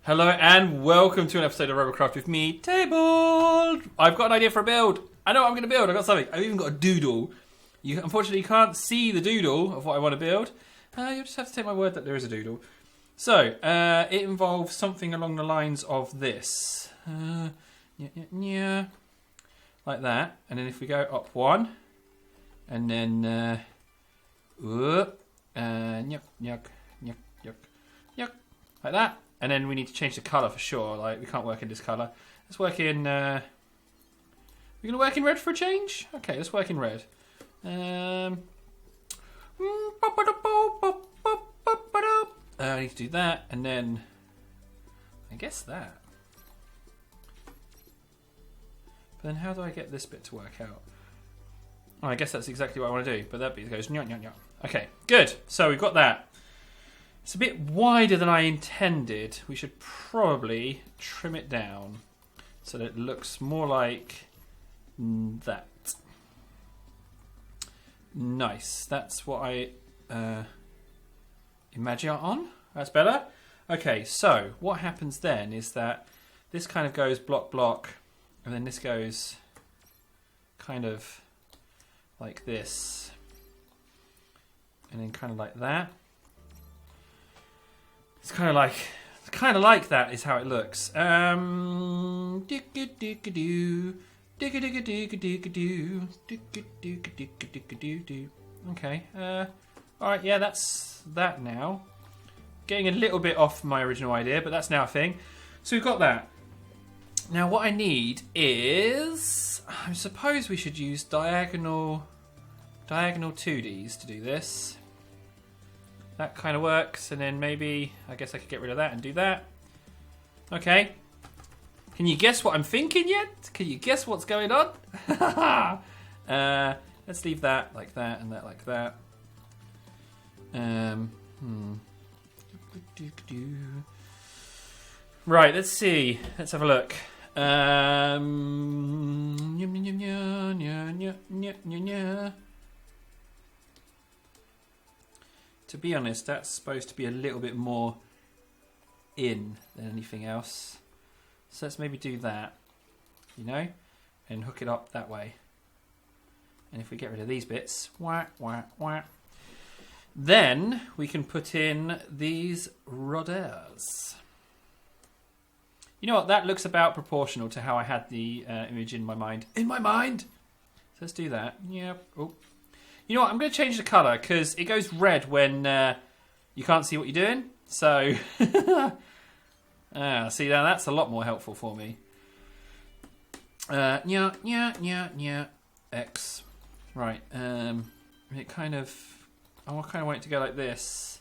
Hello and welcome to an episode of Robocraft with me, Table. I've got an idea for a build. I know what I'm going to build. I've got something. I've even got a doodle. Unfortunately, you can't see the doodle of what I want to build. You'll just have to take my word that there is a doodle. So, it involves something along the lines of this. Like that. And then if we go up one, and then, like that. And then we need to change the colour for sure. Like, we can't work in this colour. Let's work in... we're going to work in red for a change? Okay, let's work in red. I need to do that, and then... I guess that. But then how do I get this bit to work out? Oh, I guess that's exactly what I want to do. But that bit goes... Okay, good. So we've got that. It's a bit wider than I intended. We should probably trim it down so that it looks more like that. Nice. That's what I imagine on. That's better. Okay, so what happens then is that this kind of goes block, block, and then this goes kind of like this, and then kind of like that. It's kind of like that is how it looks. Okay. All right. Yeah, that's that now. Getting a little bit off my original idea, but that's now a thing. So we've got that. Now what I need is, I suppose we should use diagonal 2Ds to do this. That kind of works, and then maybe, I guess I could get rid of that and do that. Okay. Can you guess what I'm thinking yet? Can you guess what's going on? Let's leave that like that and that like that. Right, let's see. Let's have a look. To be honest, that's supposed to be a little bit more in than anything else. So let's maybe do that, you know, and hook it up that way. And if we get rid of these bits, then we can put in these rodders. You know what? That looks about proportional to how I had the image in my mind. In my mind! So let's do that. Yep. Oh. You know what? I'm going to change the colour because it goes red when you can't see what you're doing. So, see now that's a lot more helpful for me. X. Right. It kind of. I kind of want it to go like this.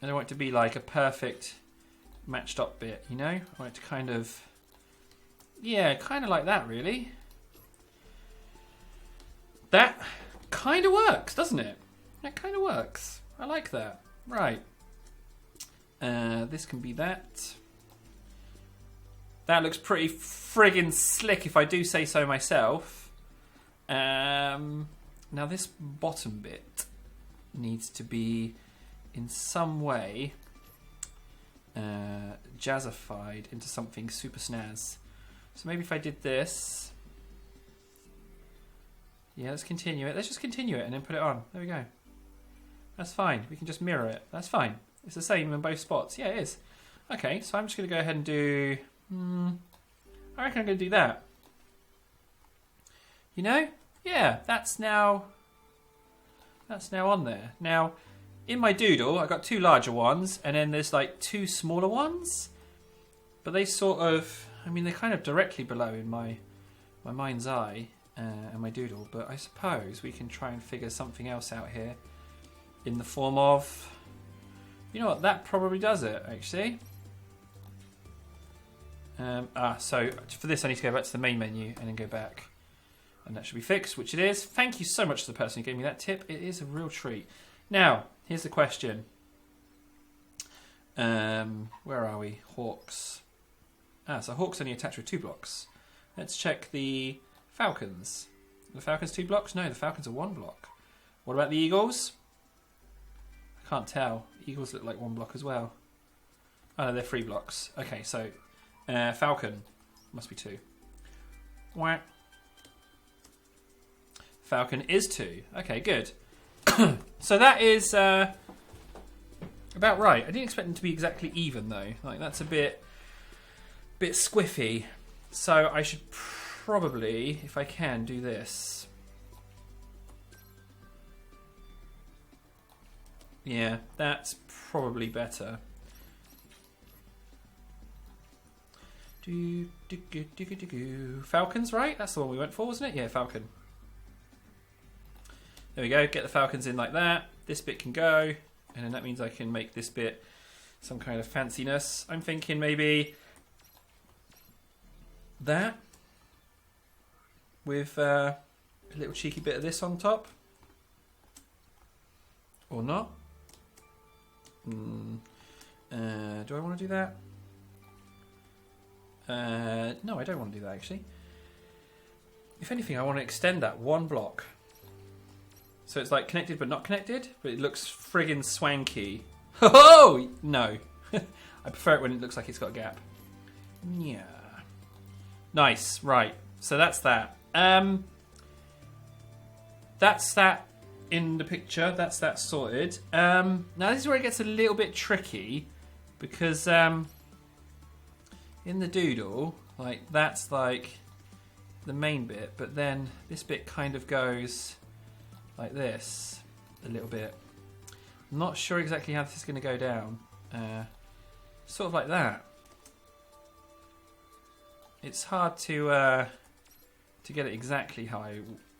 I don't want it to be like a perfect matched up bit. You know? I want it to kind of. Yeah, kind of like that, really. That. Kind of works, doesn't it? That kind of works. I like that. Right. This can be that. That looks pretty friggin' slick if I do say so myself. Now this bottom bit needs to be in some way jazzified into something super snaz. So maybe if I did this... Yeah, let's continue it. Let's just continue it and then put it on. There we go. That's fine. We can just mirror it. That's fine. It's the same in both spots. Yeah, it is. Okay, so I'm just going to go ahead and do... I reckon I'm going to do that. You know? Yeah, that's now on there. Now, in my doodle, I've got two larger ones, and then there's like two smaller ones. But they sort of... I mean, they're kind of directly below in my mind's eye. And my doodle, but I suppose we can try and figure something else out here in the form of, you know what, that probably does it actually. So for this I need to go back to the main menu and then go back, and that should be fixed, which it is. Thank you so much to the person who gave me that tip. It is a real treat. Now here's the question. Where are we? Hawks. So Hawks only attached with 2 blocks. Let's check the Falcons. The Falcons 2 blocks? No, the Falcons are 1 block. What about the Eagles? I can't tell. Eagles look like 1 block as well. Oh, they're 3 blocks. Okay, so falcon must be 2. Whack. Falcon is 2. Okay, good. So that is about right. I didn't expect them to be exactly even though. Like that's a bit squiffy. So I should probably, if I can, do this. Yeah, that's probably better. Falcons, right? That's the one we went for, wasn't it? Yeah, falcon. There we go. Get the falcons in like that. This bit can go, and then that means I can make this bit some kind of fanciness. I'm thinking maybe that with a little cheeky bit of this on top, or not. Do I want to do that? No, I don't want to do that actually. If anything, I want to extend that 1 block. So it's like connected but not connected, but it looks friggin' swanky. Oh no. I prefer it when it looks like it's got a gap. Yeah. Nice, right. So that's that. That's that in the picture. That's that sorted. Now this is where it gets a little bit tricky because in the doodle, like that's like the main bit, but then this bit kind of goes like this a little bit. I'm not sure exactly how this is going to go down. Sort of like that. It's hard to get it exactly how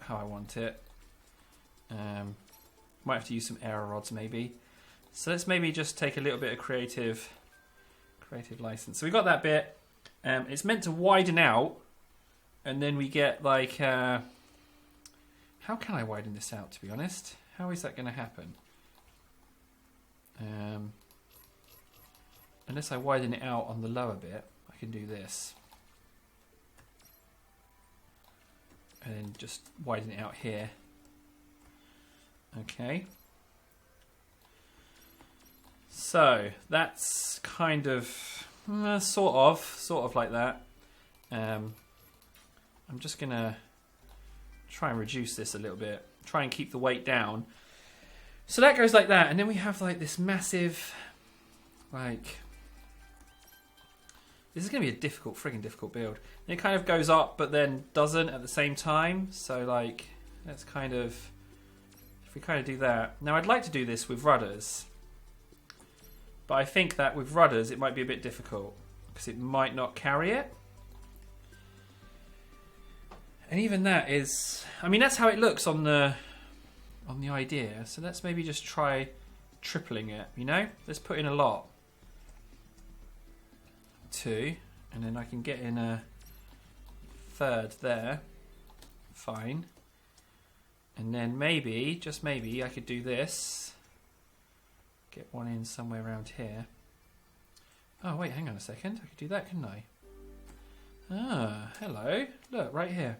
I want it. Might have to use some arrow rods maybe. So let's maybe just take a little bit of creative license. So we got that bit. It's meant to widen out, and then we get like. How can I widen this out, to be honest? How is that going to happen? Unless I widen it out on the lower bit, I can do this. And then just widen it out here. Okay. So, that's kind of, sort of like that. I'm just going to try and reduce this a little bit. Try and keep the weight down. So that goes like that. And then we have like this massive, like... This is going to be a friggin' difficult build. And it kind of goes up, but then doesn't at the same time. So like, let's kind of... If we kind of do that. Now I'd like to do this with rudders. But I think that with rudders it might be a bit difficult. Because it might not carry it. And even that is, I mean, that's how it looks on the idea. So let's maybe just try tripling it, you know? Let's put in a lot. 2, and then I can get in a 3rd there. Fine. And then maybe, just maybe, I could do this. Get one in somewhere around here. Oh, wait, hang on a second. I could do that, couldn't I? Ah, hello. Look, right here.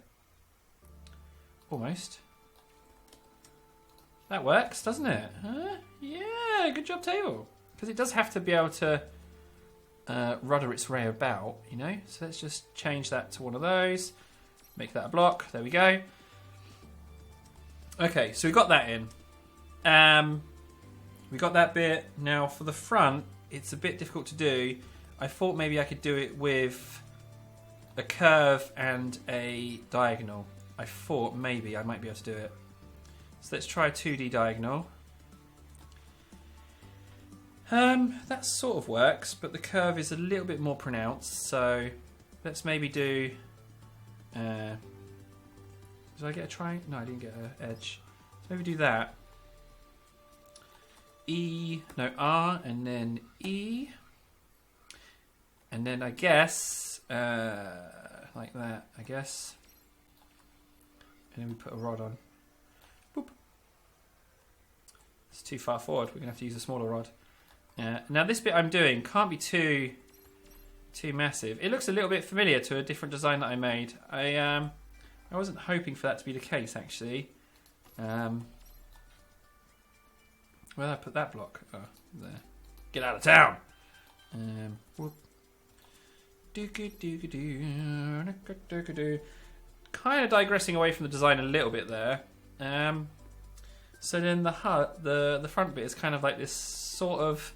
Almost. That works, doesn't it? Yeah, good job, table. Because it does have to be able to rudder its way about, you know? So let's just change that to one of those. Make that a block. There we go. Okay, so we got that in. We got that bit. Now, for the front, it's a bit difficult to do. I thought maybe I could do it with a curve and a diagonal. I thought maybe I might be able to do it. So let's try a 2D diagonal. That sort of works, but the curve is a little bit more pronounced. So let's maybe do... did I get a triangle? No, I didn't get an edge. So maybe do that. R, and then E. And then I guess... like that, I guess. And then we put a rod on. Boop. It's too far forward. We're going to have to use a smaller rod. Now this bit I'm doing can't be too massive. It looks a little bit familiar to a different design that I made. I wasn't hoping for that to be the case, actually. Where did I put that block? Oh, there. Get out of town! Whoop. Kind of digressing away from the design a little bit there. So then the hut, the front bit is kind of like this sort of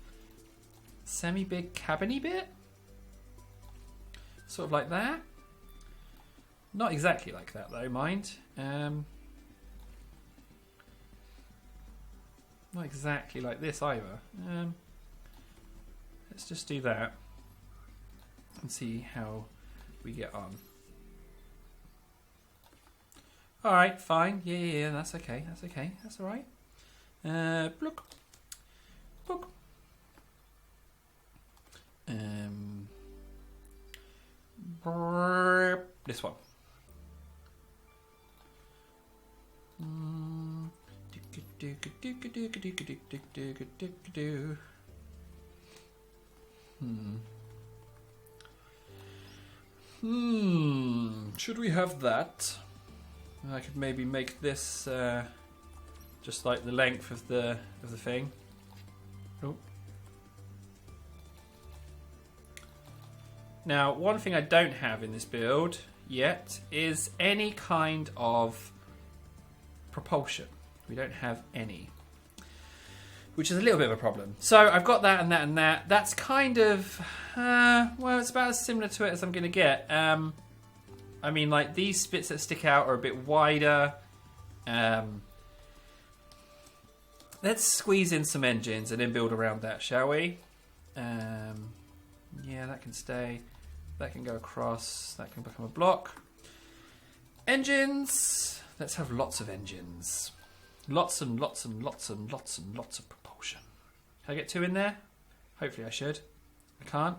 semi-big cabin-y bit. Sort of like that. Not exactly like that though, mind. Not exactly like this either. Let's just do that and see how we get on. Alright, fine. Yeah, that's okay. That's okay. That's alright. Look. Look. This one. Should we have that? I could maybe make this just like the length of the thing. Oh. Now, one thing I don't have in this build yet is any kind of propulsion. We don't have any, which is a little bit of a problem. So I've got that and that and that. That's kind of, well, it's about as similar to it as I'm going to get. I mean, like, these bits that stick out are a bit wider. Let's squeeze in some engines and then build around that, shall we? Yeah, that can stay. That can go across. That can become a block. Engines. Let's have lots of engines. Lots and lots and lots and lots and lots of propulsion. Can I get 2 in there? Hopefully I should. I can't,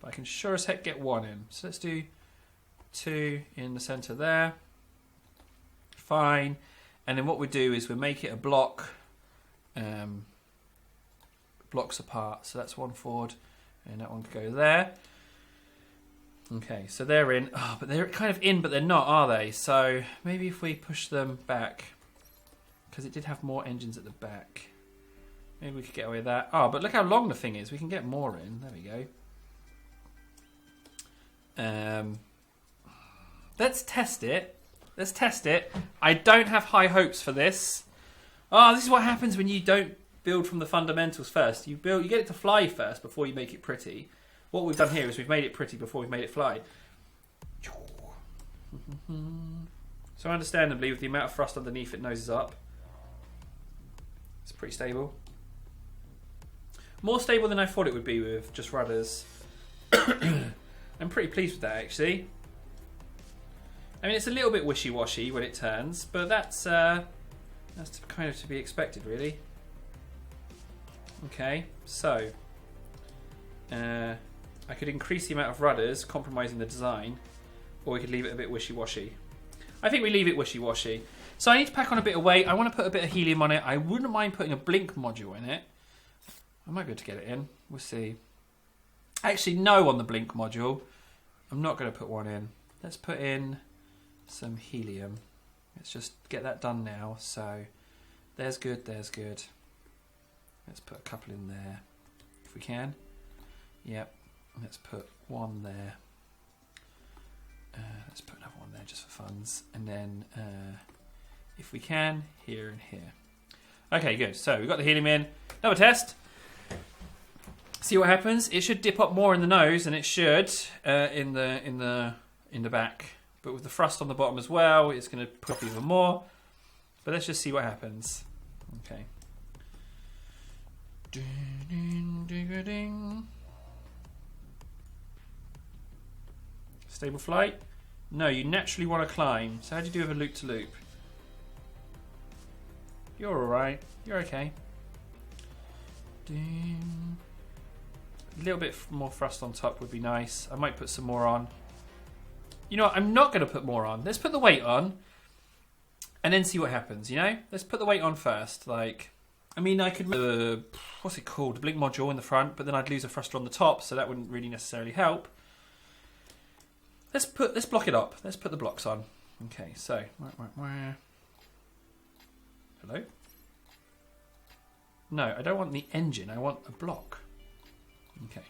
but I can sure as heck get 1 in. So let's do 2 in the centre there. Fine. And then what we do is we make it a block. Blocks apart. So that's 1 forward, and that one could go there. Okay, so they're in. Oh, but they're kind of in, but they're not, are they? So maybe if we push them back, because it did have more engines at the back. Maybe we could get away with that. Oh, but look how long the thing is. We can get more in. There we go. Let's test it. Let's test it. I don't have high hopes for this. Oh, this is what happens when you don't build from the fundamentals first. You get it to fly first before you make it pretty. What we've done here is we've made it pretty before we've made it fly. So understandably, with the amount of thrust underneath, it noses up. It's pretty stable. More stable than I thought it would be with just rudders. I'm pretty pleased with that, actually. I mean, it's a little bit wishy-washy when it turns, but that's kind of to be expected, really. Okay, so I could increase the amount of rudders, compromising the design, or we could leave it a bit wishy-washy. I think we leave it wishy-washy. So I need to pack on a bit of weight. I want to put a bit of helium on it. I wouldn't mind putting a blink module in it. I might be able to get it in. We'll see. Actually, no on the blink module. I'm not going to put one in. Let's put in some helium. Let's just get that done now. So there's good, there's good. Let's put a couple in there if we can. Yep. Let's put 1 there. Let's put another one there just for funds. And then, if we can, here and here. Okay, good. So we've got the helium in. Another test. See what happens. It should dip up more in the nose than it should in the back. But with the thrust on the bottom as well, it's going to put up even more. But let's just see what happens. Okay. Stable flight? No, you naturally want to climb. So how do you do with a loop-to-loop? You're alright. You're okay. A little bit more thrust on top would be nice. I might put some more on. You know what? I'm not going to put more on. Let's put the weight on and then see what happens, you know? Let's put the weight on first. Like, I mean, I could what's it called? A blink module in the front, but then I'd lose a thruster on the top, so that wouldn't really necessarily help. Let's block it up. Let's put the blocks on. Okay, so hello? No, I don't want the engine. I want a block. Okay.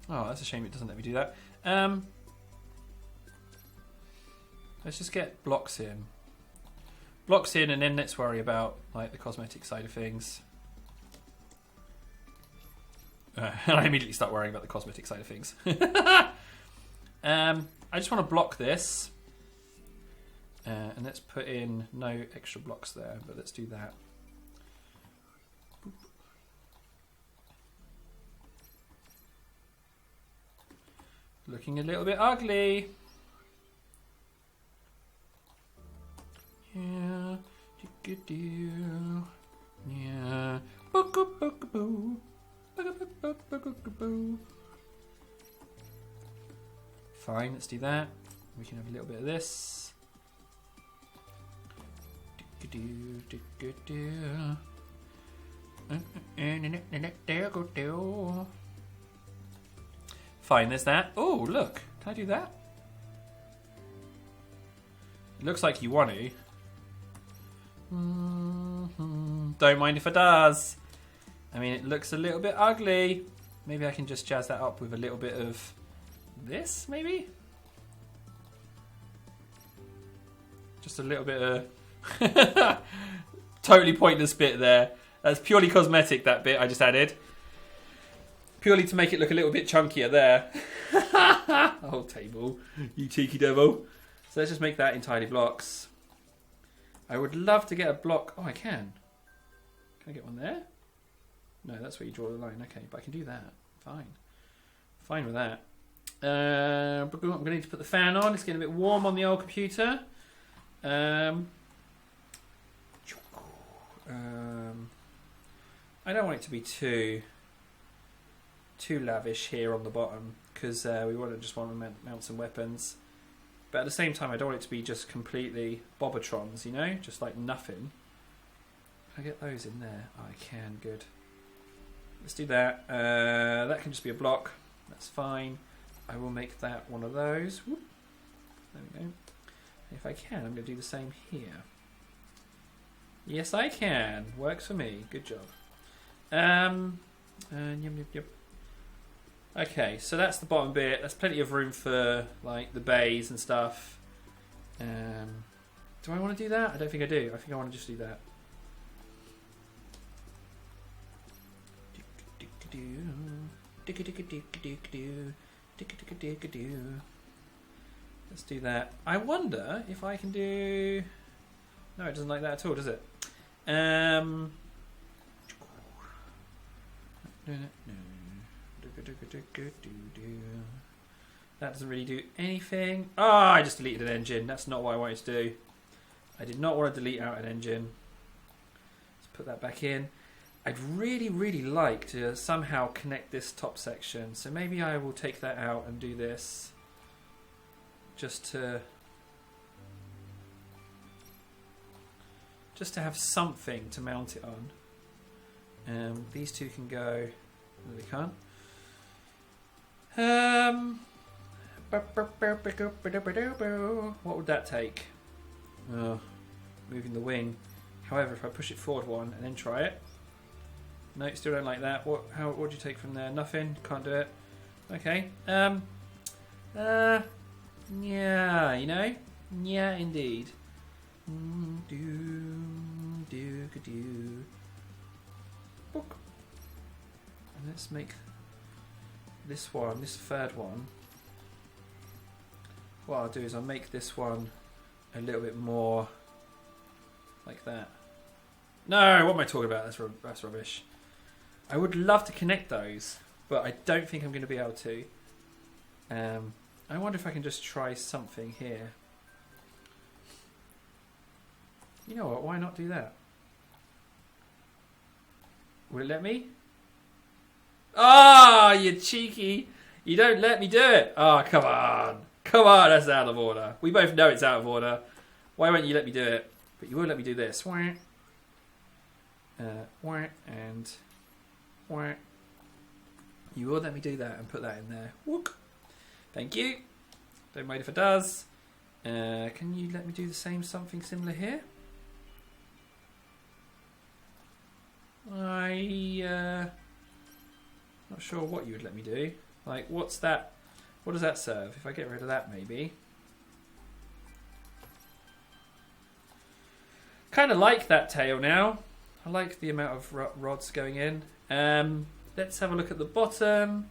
Oh, that's a shame it doesn't let me do that. Let's just get blocks in. Blocks in, and then let's worry about like the cosmetic side of things. And I immediately start worrying about the cosmetic side of things. I just want to block this. And let's put in no extra blocks there, but let's do that. Boop. Looking a little bit ugly. Yeah. Yeah. Fine, let's do that. We can have a little bit of this. Fine, there's that. Oh, look. Can I do that? It looks like you want to. Don't mind if it does. I mean, it looks a little bit ugly. Maybe I can just jazz that up with a little bit of this, maybe? Just a little bit of... Totally pointless bit there. That's purely cosmetic, that bit I just added. Purely to make it look a little bit chunkier there. Oh, table. You cheeky devil. So let's just make that entirely blocks. I would love to get a block... Oh, I can. Can I get one there? No, that's where you draw the line. Okay, but I can do that. Fine. Fine with that. I'm going to need to put the fan on. It's getting a bit warm on the old computer. I don't want it to be too lavish here on the bottom, because we just want to mount some weapons. But at the same time, I don't want it to be just completely Bobatrons, you know? Just like nothing. Can I get those in there? Oh, I can. Good. Let's do that. That can just be a block. That's fine. I will make that one of those. Whoop. There we go. If I can, I'm going to do the same here. Yes, I can. Works for me. Good job. Yep. Okay, so that's the bottom bit. There's plenty of room for like the bays and stuff. Do I want to do that? I don't think I do. I think I want to just do that. Let's do that. I wonder if I can do... No, it doesn't like that at all, does it? That doesn't really do anything. Ah, I just deleted an engine. That's not what I wanted to do. I did not want to delete out an engine. Let's put that back in. I'd really, really like to somehow connect this top section. So maybe I will take that out and do this. Just to have something to mount it on. These two can go. No, they can't. What would that take? Oh, moving the wing. However, if I push it forward one and then try it. No, still don't like that. What do you take from there? Nothing. Can't do it. Okay. Yeah, you know? Yeah, indeed. Book. And let's make this one, this third one. What I'll do is I'll make this one a little bit more like that. No, what am I talking about? That's rubbish. I would love to connect those, but I don't think I'm going to be able to. I wonder if I can just try something here. You know what? Why not do that? Will it let me? Ah, you cheeky! You don't let me do it. Oh, come on. Come on, that's out of order. We both know it's out of order. Why won't you let me do it? But you will let me do this. And you will let me do that and put that in there. Whoop. Thank you. Don't mind if it does. Can you let me do the same, something similar here? Not sure what you would let me do. Like, what's that? What does that serve? If I get rid of that, maybe. Kind of like that tail now. I like the amount of rods going in. Let's have a look at the bottom.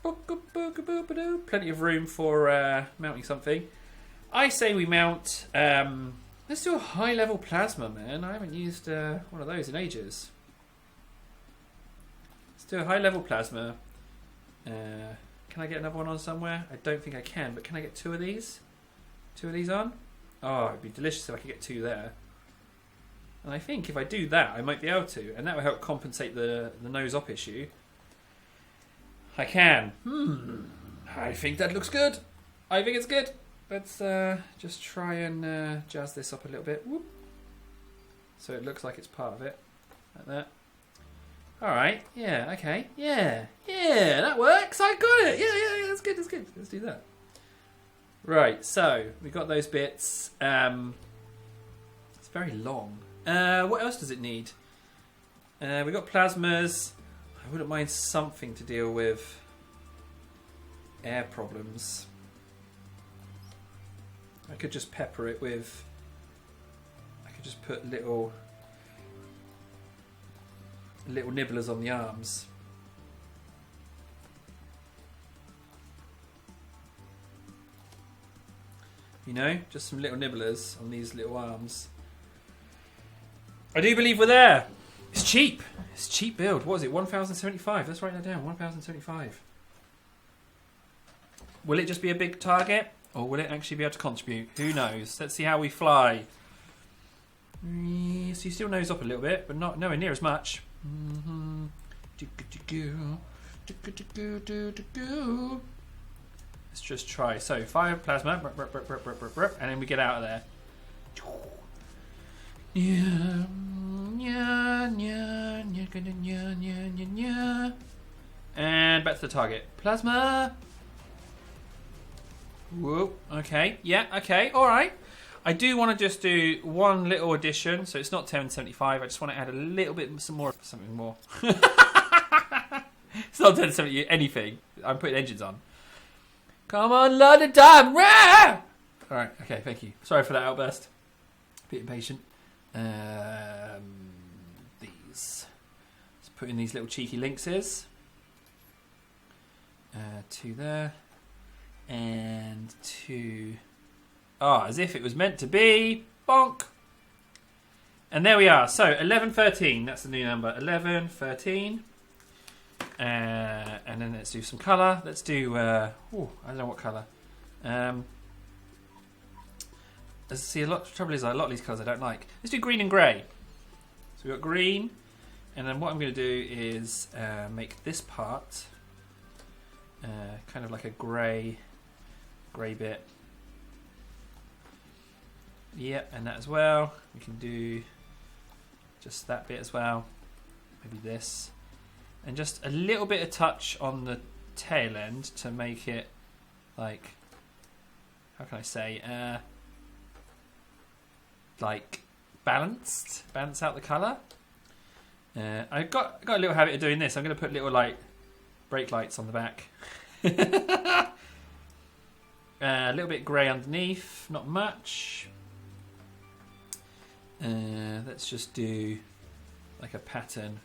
Plenty of room for mounting something. I say we mount... let's do a high-level plasma, man. I haven't used one of those in ages. Let's do a high-level plasma. Can I get another one on somewhere? I don't think I can, but can I get two of these? Two of these on? Oh, it'd be delicious if I could get two there. And I think if I do that, I might be able to. And that will help compensate the nose-up issue. I can. I think that looks good. I think it's good. Let's just try and jazz this up a little bit. Whoop. So it looks like it's part of it. Like that. Alright. Yeah, okay. Yeah. Yeah, that works. I got it. Yeah. That's good. That's good. Let's do that. Right, so we got those bits. It's very long. What else does it need? We got plasmas. I wouldn't mind something to deal with air problems. I could just pepper it with... I could just put little nibblers on the arms. You know, just some little nibblers on these little arms. I do believe we're there. It's cheap. It's a cheap build. What is it? 1,075. Let's write that down. 1,075. Will it just be a big target? Or will it actually be able to contribute? Who knows? Let's see how we fly. So you still nose up a little bit, but not nowhere near as much. Let's just try. So, fire plasma, and then we get out of there. And back to the target. Plasma. Whoa. Okay. Yeah. Okay. All right. I do want to just do one little addition, so it's not 1075. I just want to add a little bit, something more. It's not 1070 anything. I'm putting engines on. Come on, London time. Rah! All right. Okay. Thank you. Sorry for that outburst. A bit impatient. These. Let's put in these little cheeky linkses. Two there. And two. Oh, as if it was meant to be. Bonk. And there we are. So, 1113. That's the new number. 1113. And then let's do some colour. Let's do... I don't know what colour. Let's see, the trouble is a lot of these colours I don't like. Let's do green and grey. So we've got green. And then what I'm going to do is make this part kind of like a grey bit. Yep, and that as well. We can do just that bit as well. Maybe this. And just a little bit of touch on the tail end to make it like, how can I say, like balanced. Balance out the colour. I've got a little habit of doing this. I'm going to put little like brake lights on the back. A little bit grey underneath, not much. Let's just do like a pattern.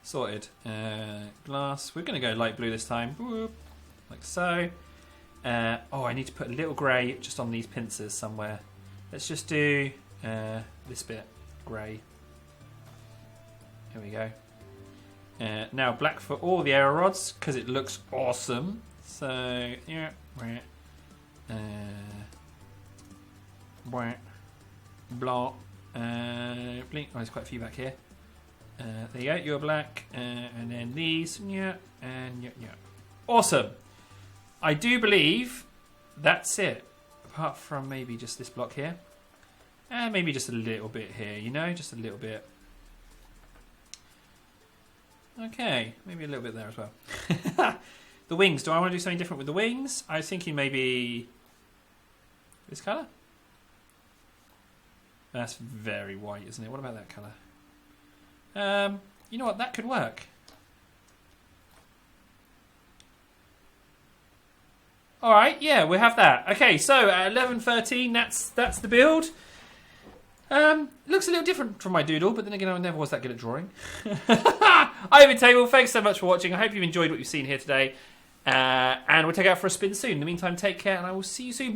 Sorted. Glass. We're going to go light blue this time. Whoop. Like so. I need to put a little grey just on these pincers somewhere. Let's just do this bit grey. Here we go. Now black for all the aero rods because it looks awesome. So yeah, blanc, blink. Oh, there's quite a few back here. There you go. You're black, and then these, yeah, and yeah. Awesome. I do believe that's it. Apart from maybe just this block here. And maybe just a little bit here, you know? Just a little bit. Okay, maybe a little bit there as well. The wings. Do I want to do something different with the wings? I was thinking maybe this colour? That's very white, isn't it? What about that colour? You know what? That could work. All right, yeah, we have that. Okay, so at 11:13, that's the build. Looks a little different from my doodle, but then again, I never was that good at drawing. I'm Table. Thanks so much for watching. I hope you've enjoyed what you've seen here today. And we'll take out for a spin soon. In the meantime, take care, and I will see you soon.